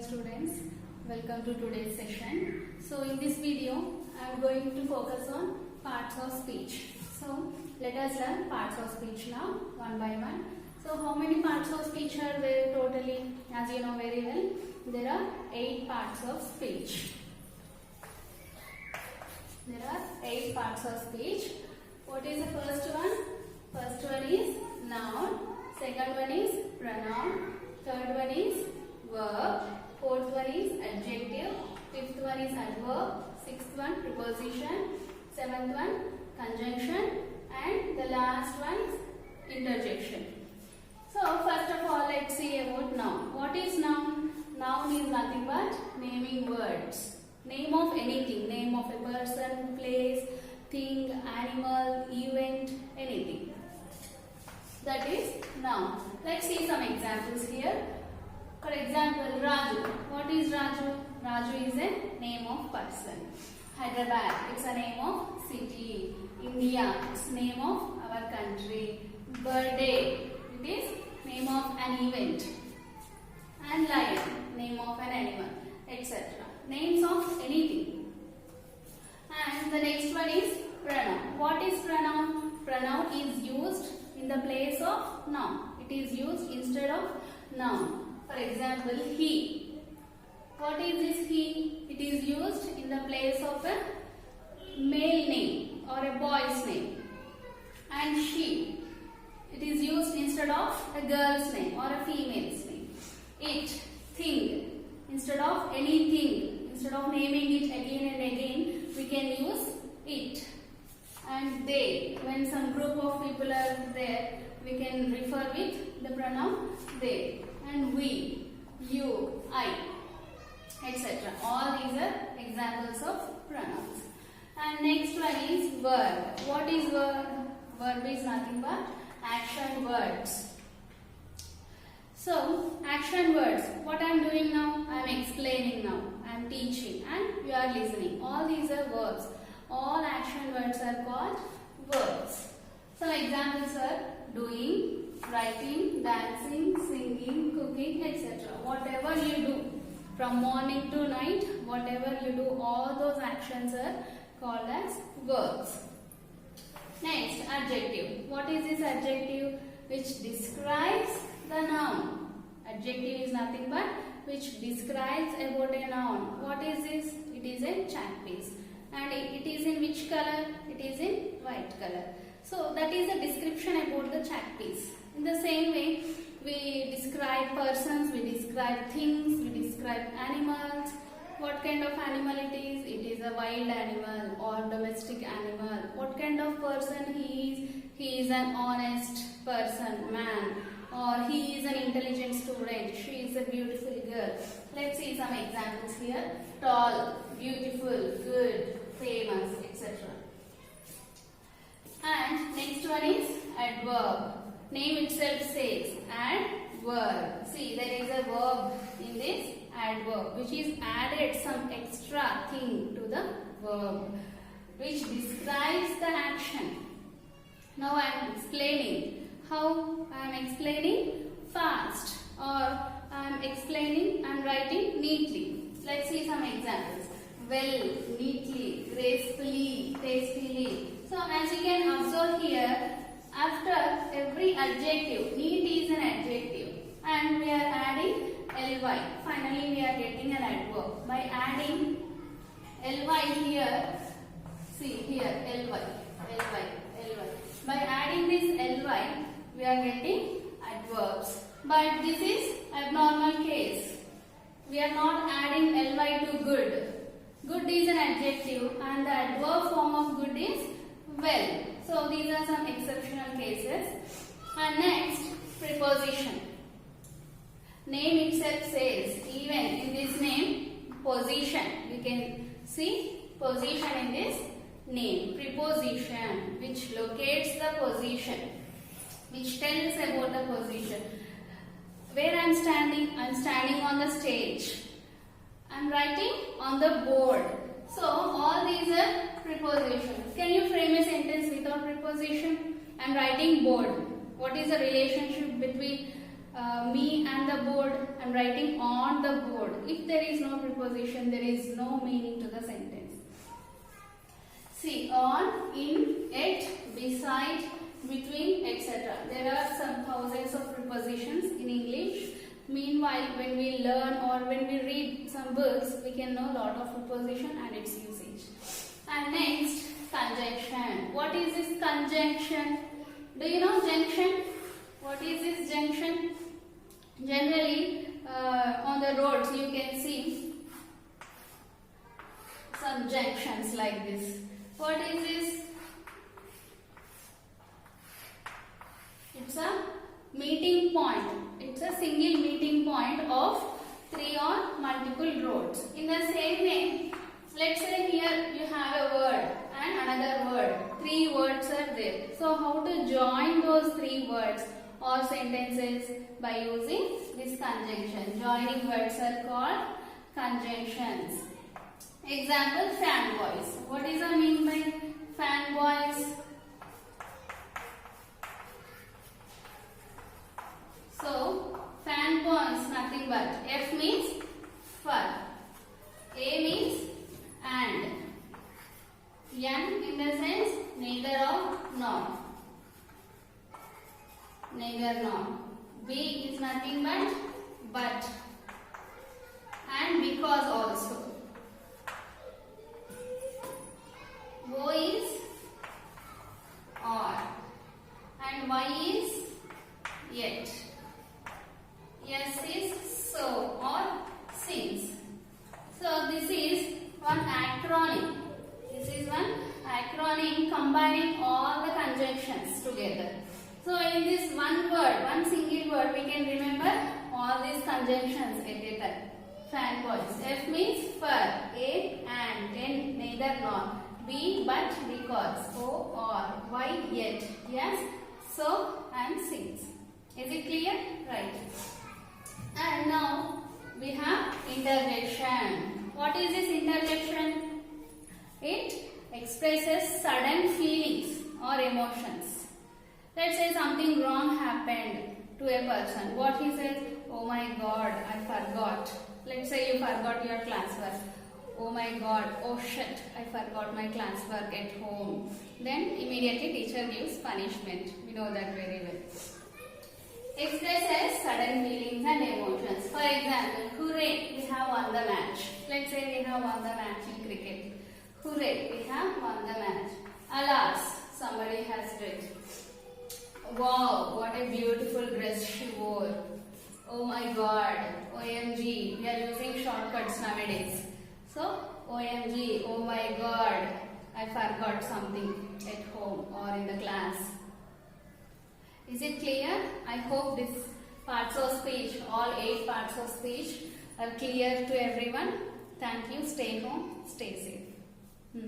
dear students, welcome to today's session. So in this video I am going to focus on parts of speech. So let us learn parts of speech now one by one. So how many parts of speech are there totally? As you know very well, there are 8 parts of speech. There are 8 parts of speech. What is the first one? First one is noun, second one is pronoun, third one is verb, fourth one is adjective, fifth one is adverb, sixth one preposition, seventh one conjunction, and the last one is interjection. So first of all, let's see about noun. What is noun? Noun is nothing but naming words. Name of anything, name of a person, place, thing, animal, event, anything. That is noun. Let's see some examples here. For example, Raju. What is Raju? Raju is a name of person. Hyderabad, it's a name of city. India, it's name of our country. Birthday, it is name of an event. And lion, name of an animal, etc. Names of anything. And the next one is pronoun. What is pronoun? Pronoun is used in the place of noun. It is used instead of noun. For example, he. What is this he? It is used in the place of a male name or a boy's name. And she. It is used instead of a girl's name or a female's name. It, thing. Instead of anything, instead of naming it again and again, we can use it. And they. When some group of people are there, we can refer with the pronoun they. And we, you, I, etc. All these are examples of pronouns. And next one is verb. What is verb? Verb is nothing but action words. So, action words. What I am doing now? I am explaining now. I am teaching and you are listening. All these are verbs. All action words are called verbs. Some examples are doing, writing, dancing, singing, cooking, etc. Whatever you do from morning to night, whatever you do, all those actions are called as verbs. Next, adjective. What is this adjective? Which describes the noun. Adjective is nothing but which describes about a noun. What is this? It is a chalk piece. And it is in which color? It is in white color. So that is a description about the chalk piece. In the same way, we describe persons, we describe things, we describe animals. What kind of animal it is? It is a wild animal or domestic animal. What kind of person he is? He is an honest person, man. Or he is an intelligent student. She is a beautiful girl. Let's see some examples here. Tall, beautiful, good, famous, etc. And next one is adverb. Name itself says adverb. See, there is a verb in this adverb which is added some extra thing to the verb which describes the action. Now I am explaining. How I am explaining? Fast, or I am explaining and writing neatly. Let's see some examples. Well, neatly, gracefully, tastefully. So as you can observe here, after every adjective, neat is an adjective and we are adding ly. Finally we are getting an adverb. By adding ly here, see here ly. By adding this ly, we are getting adverbs. But this is abnormal case. We are not adding ly to good. Good is an adjective and the adverb form of good is well. So these are some exceptional cases. And next, preposition. Name itself says, even in this name, position. We can see position in this name. Preposition, which locates the position, which tells about the position. Where I am standing on the stage. I am writing on the board. So all these are prepositions. Can you frame a sentence without preposition? I am writing board. What is the relationship between me and the board, I'm writing on the board. If there is no preposition, there is no meaning to the sentence. See, on, in, at, beside, between, etc. There are some thousands of prepositions in English. Meanwhile, when we learn or when we read some books, we can know a lot of preposition and its usage. And next, conjunction. What is this conjunction? Do you know junction? What is this junction? Generally, on the roads you can see some junctions like this. What is this? It's a meeting point. It's a single meeting point of 3 or multiple roads. In the same way, let's say here you have a word and another word. 3 words are there. So how to join those 3 words or sentences? By using this conjunction. Joining words are called conjunctions. Example, fanboys. What is the meaning by fanboys? So, fanboys nothing but F means for, A means and, N in the sense neither or nor, neither nor, B is nothing but, and because also, O is or, and Y is yet, S is so or since. So this is one acronym. This is one acronym combining all the conjunctions together. So in this one word, one single word, we can remember all these conjunctions at a time. Fanboys. F means for, A and, N neither nor, B but because, O or, Y yet, yes, so and since. Is it clear? Right. And now we have interjection. What is this interjection? It expresses sudden feelings or emotions. Let's say something wrong happened to a person. What he says, oh my God, I forgot. Let's say you forgot your classwork. Oh my God, oh shit, I forgot my classwork at home. Then immediately teacher gives punishment. We know that very well. Expresses sudden feelings and emotions. For example, hooray, we have won the match. Let's say we have won the match in cricket. Hooray, we have won the match. Alas, somebody has died. Wow, what a beautiful dress she wore. Oh my God, OMG, we are using shortcuts nowadays. So, OMG, oh my God, I forgot something at home or in the class. Is it clear? I hope these parts of speech, all 8 parts of speech are clear to everyone. Thank you. Stay home. Stay safe.